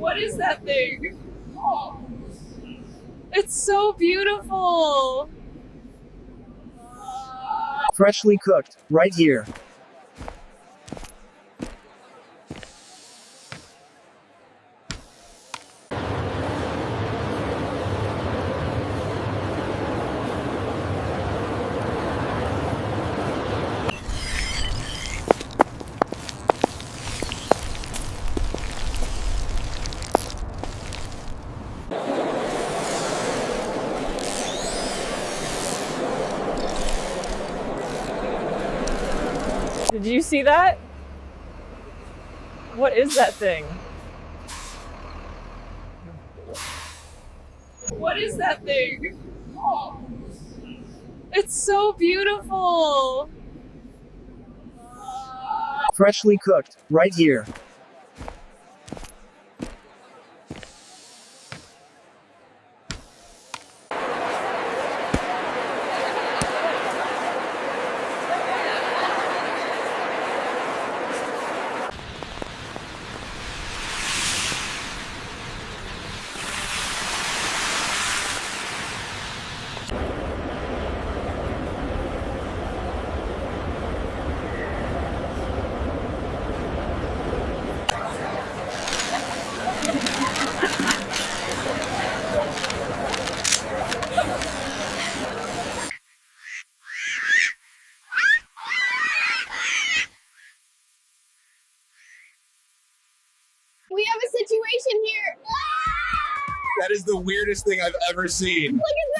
What is that thing? It's so beautiful. Freshly cooked, right here. Did you see that? What is that thing? What is that thing? It's so beautiful. Freshly cooked, right here. We have a situation here. That is the weirdest thing I've ever seen. Look at